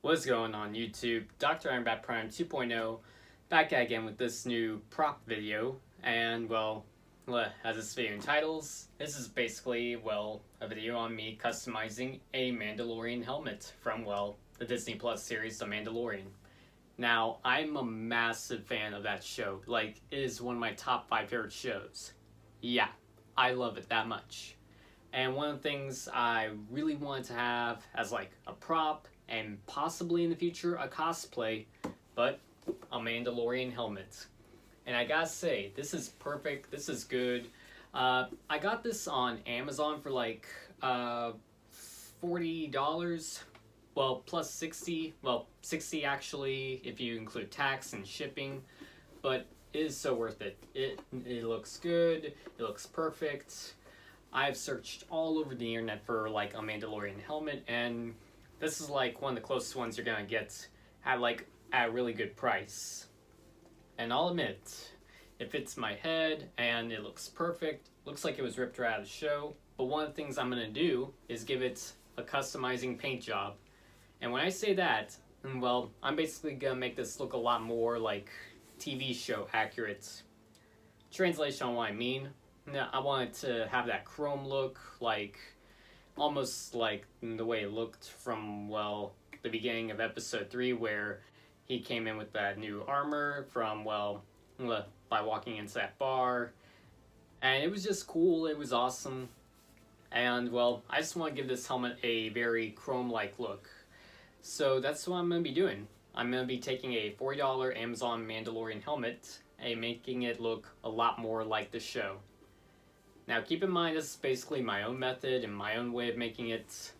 What's going on YouTube? Dr. Ironbat Prime 2.0 back again with this new prop video. And well, as this video entitles, this is basically, a video on me customizing a Mandalorian helmet from, the Disney Plus series, The Mandalorian. Now, I'm a massive fan of that show. It is one of my top 5 favorite shows. Yeah, I love it that much. And one of the things I really wanted to have as a prop, and possibly in the future a cosplay, but a Mandalorian helmet. And I gotta say, this is perfect, this is good. I got this on Amazon for $40, plus 60, 60 actually if you include tax and shipping, but it is so worth it. It looks good, it looks perfect. I've searched all over the internet for a Mandalorian helmet, and this is one of the closest ones you're gonna get at a really good price. And I'll admit, it fits my head and it looks perfect. Looks like it was ripped right out of the show. But one of the things I'm gonna do is give it a customizing paint job. And when I say that, I'm basically gonna make this look a lot more like TV show accurate. Translation on what I mean. I want it to have that chrome look, almost like the way it looked from, the beginning of episode 3, where he came in with that new armor from, by walking into that bar. And it was just cool, it was awesome. And, I just want to give this helmet a very chrome-like look. So that's what I'm going to be doing. I'm going to be taking a $40 Amazon Mandalorian helmet and making it look a lot more like the show. Now keep in mind, this is basically my own method and my own way of making it.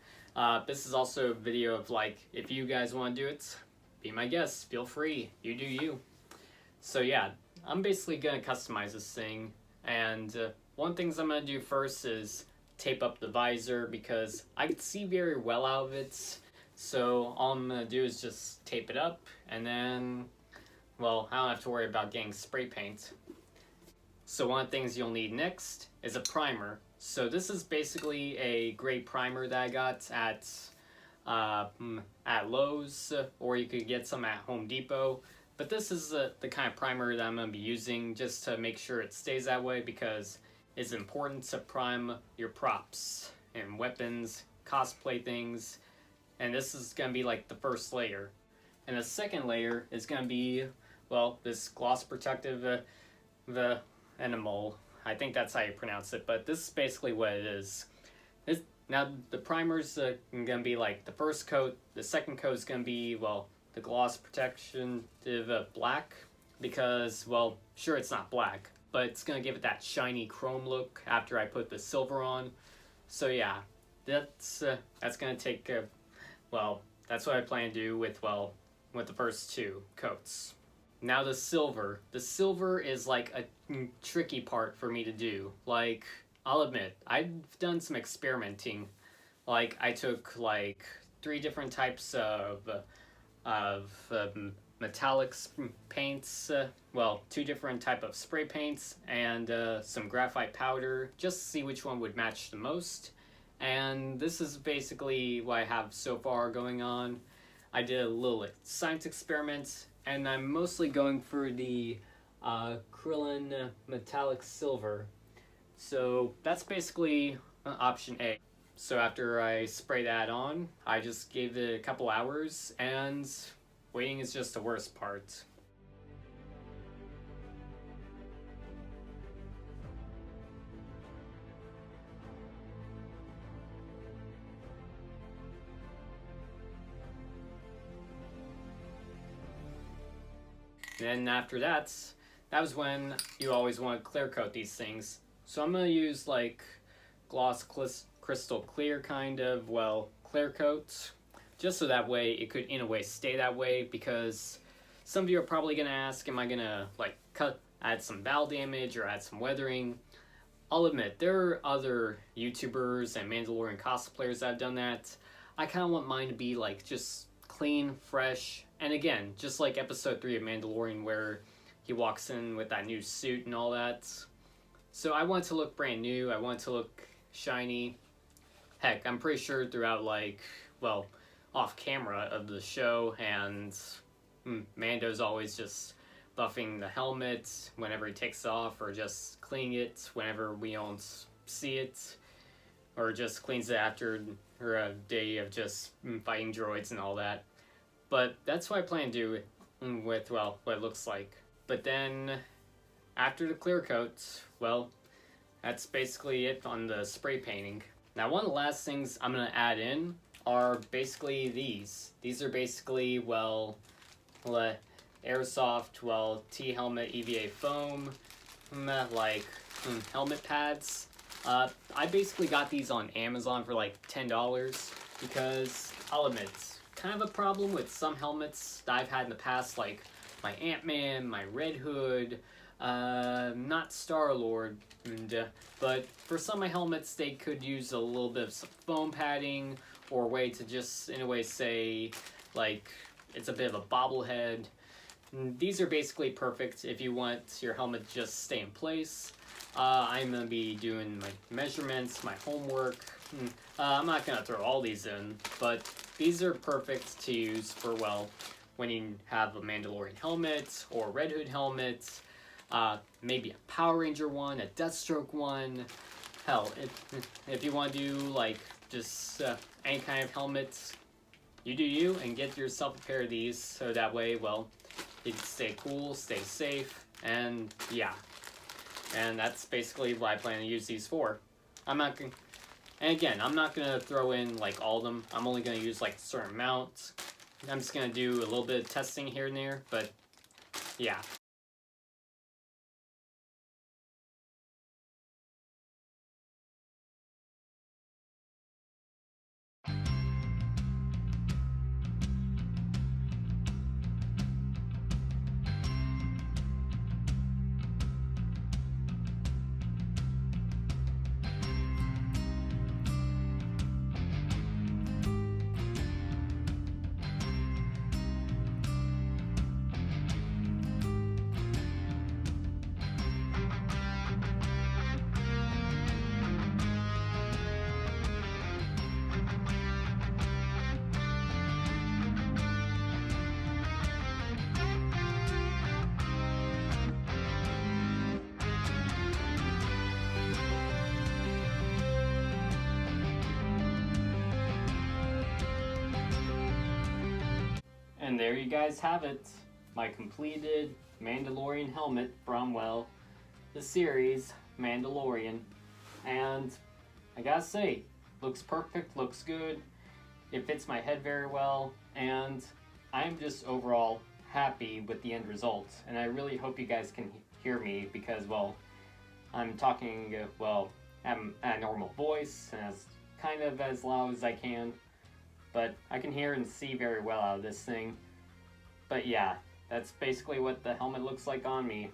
This is also a video of if you guys want to do it, be my guest, feel free, you do you. So yeah, I'm basically going to customize this thing, and one of the things I'm going to do first is tape up the visor because I can see very well out of it. So all I'm going to do is just tape it up, and then, I don't have to worry about getting spray paint. So one of the things you'll need next is a primer. So this is basically a gray primer that I got at Lowe's, or you could get some at Home Depot. But this is the kind of primer that I'm going to be using just to make sure it stays that way, because it's important to prime your props and weapons, cosplay things. And this is going to be the first layer. And the second layer is going to be, this gloss protective, the enamel. I think that's how you pronounce it, but this is basically what it is. Now the primer's gonna be the first coat. The second coat is gonna be the gloss protection black, because sure, it's not black, but it's gonna give it that shiny chrome look after I put the silver on. So yeah, that's gonna take that's what I plan to do with the first 2 coats. Now the silver. The silver is a tricky part for me to do. I'll admit, I've done some experimenting. I took 3 different types of metallics paints, 2 different type of spray paints, and some graphite powder, just to see which one would match the most. And this is basically what I have so far going on. I did a little science experiment, and I'm mostly going for the Krillin metallic silver. So that's basically option A. So after I spray that on, I just gave it a couple hours, and waiting is just the worst part. Then after that was when you always want to clear coat these things. So I'm going to use gloss crystal clear kind of, clear coat, just so that way it could in a way stay that way, because some of you are probably going to ask, am I going to add some val damage or add some weathering? I'll admit, there are other YouTubers and Mandalorian cosplayers that have done that. I kind of want mine to be just clean, fresh, and again, just like episode 3 of Mandalorian, where he walks in with that new suit and all that. So I want it to look brand new, I want it to look shiny. Heck, I'm pretty sure throughout all off camera of the show, and Mando's always just buffing the helmet whenever he takes it off, or just cleaning it whenever we don't see it, or just cleans it after a day of just fighting droids and all that. But that's what I plan to do with, well, what it looks like. But then, after the clear coat, well, that's basically it on the spray painting. Now, one of the last things I'm going to add in are basically these. These are basically, well, airsoft, well, T-helmet Eva Foam, like, helmet pads. I basically got these on Amazon for like $10 because, I'll admit, kind of a problem with some helmets that I've had in the past, like my Ant-Man, my Red Hood, not Star-Lord, but for some of my helmets, they could use a little bit of some foam padding, or a way to just, in a way, say, like, it's a bit of a bobblehead. These are basically perfect if you want your helmet to just stay in place. I'm going to be doing my measurements, my homework. I'm not going to throw all these in, but these are perfect to use for, well, when you have a Mandalorian helmet, or Red Hood helmet, maybe a Power Ranger one, a Deathstroke one. Hell, if you want to do, like, just any kind of helmet, you do you, and get yourself a pair of these, so that way, well, you can stay cool, stay safe, and yeah. And that's basically what I plan to use these for. I'm not going to, and again, I'm not going to throw in, like, all of them. I'm only going to use, like, a certain amount. I'm just going to do a little bit of testing here and there, but yeah. And there you guys have it. My completed Mandalorian helmet from, well, the series Mandalorian. And I gotta say, looks perfect, looks good. It fits my head very well. And I'm just overall happy with the end result. And I really hope you guys can hear me because, well, I'm talking, well, at a normal voice and as kind of as loud as I can. But I can hear and see very well out of this thing. But yeah, that's basically what the helmet looks like on me.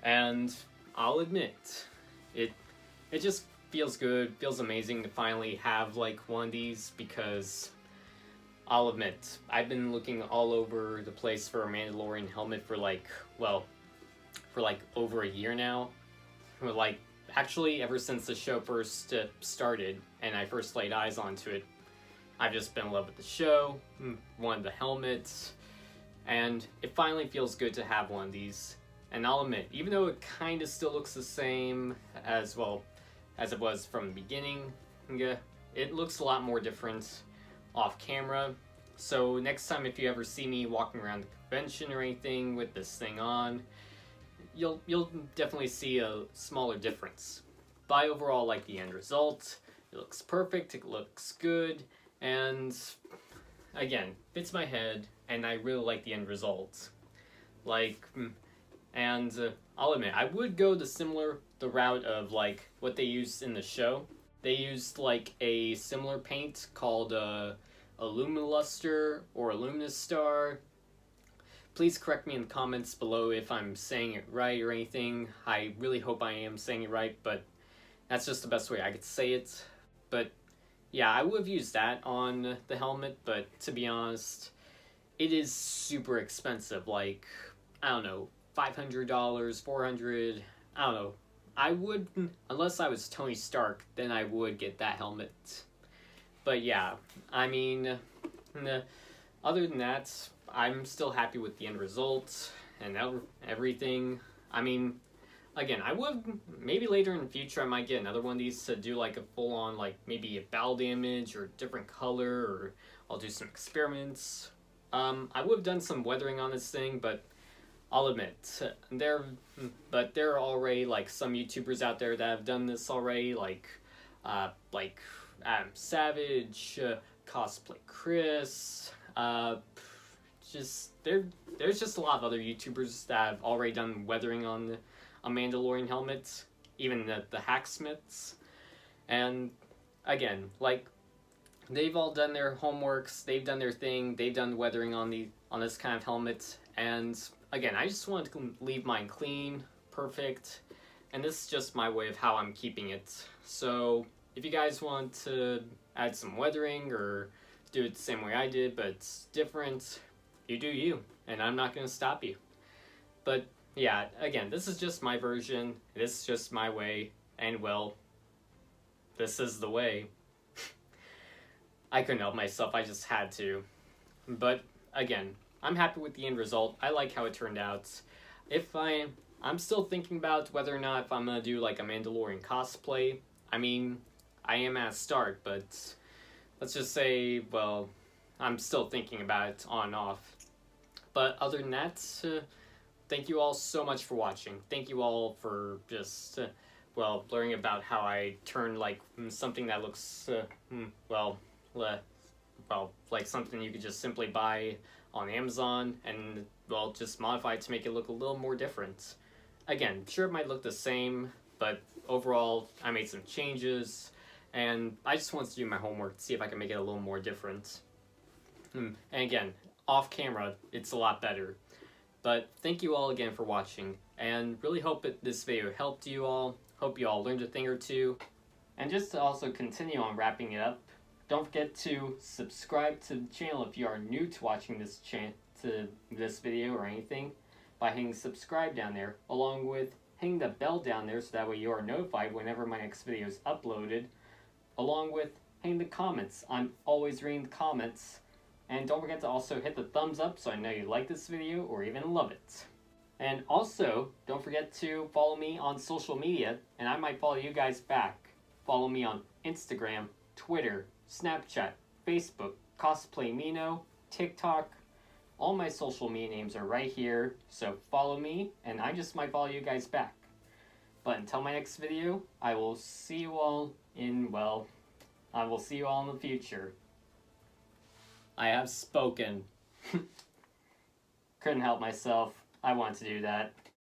And I'll admit, it just feels good, feels amazing to finally have like one of these, because I'll admit, I've been looking all over the place for a Mandalorian helmet for like, well, for like over a year now. Like, actually, ever since the show first started and I first laid eyes onto it, I've just been in love with the show, one of the helmets, and it finally feels good to have one of these. And I'll admit, even though it kind of still looks the same as, well, as it was from the beginning, it looks a lot more different off camera. So next time if you ever see me walking around the convention or anything with this thing on, you'll definitely see a smaller difference. But I overall like the end result. It looks perfect, it looks good, and again, fits my head, and I really like the end result. Like, and I'll admit, I would go the route of like what they used in the show. They used like a similar paint called Illumiluster or Illumistar. Please correct me in the comments below if I'm saying it right or anything. I really hope I am saying it right, but that's just the best way I could say it. But yeah, I would have used that on the helmet, but to be honest, it is super expensive. Like, I don't know, $500, $400, I don't know. I would, unless I was Tony Stark, then I would get that helmet. But yeah, I mean, other than that, I'm still happy with the end result and everything. I mean, again, I would, maybe later in the future, I might get another one of these to do like a full-on, like maybe a battle damage or a different color, or I'll do some experiments. I would have done some weathering on this thing, but I'll admit, there are already like some YouTubers out there that have done this already, like Adam Savage, Cosplay Chris, there's just a lot of other YouTubers that have already done weathering on a Mandalorian helmet, even the hacksmiths, and again, like, they've all done their homeworks, they've done their thing, they've done weathering on this kind of helmet, and again, I just wanted to leave mine clean, perfect, and this is just my way of how I'm keeping it. So if you guys want to add some weathering or do it the same way I did, but it's different, you do you, and I'm not going to stop you. But yeah, again, this is just my version, this is just my way, and well, this is the way. I couldn't help myself, I just had to. But again, I'm happy with the end result. I like how it turned out. I'm still thinking about whether or not if I'm gonna do like a Mandalorian cosplay. I mean, I am at a start, but let's just say, well, I'm still thinking about it on and off. But other than that, thank you all so much for watching. Thank you all for just, learning about how I turn like something that looks, like something you could just simply buy on Amazon and, well, just modify it to make it look a little more different. Again, sure, it might look the same, but overall, I made some changes, and I just wanted to do my homework to see if I can make it a little more different. And again, off camera, it's a lot better. But thank you all again for watching, and really hope that this video helped you all. Hope you all learned a thing or two. And just to also continue on wrapping it up, don't forget to subscribe to the channel if you are new to watching this video or anything by hitting subscribe down there, along with hitting the bell down there so that way you are notified whenever my next video is uploaded, along with hitting the comments. I'm always reading the comments. And don't forget to also hit the thumbs up so I know you like this video or even love it. And also, don't forget to follow me on social media, and I might follow you guys back. Follow me on Instagram, Twitter, Snapchat, Facebook, CosplayMino, TikTok. All my social media names are right here, so follow me, and I just might follow you guys back. But until my next video, I will see you all in the future. I have spoken. Couldn't help myself. I want to do that.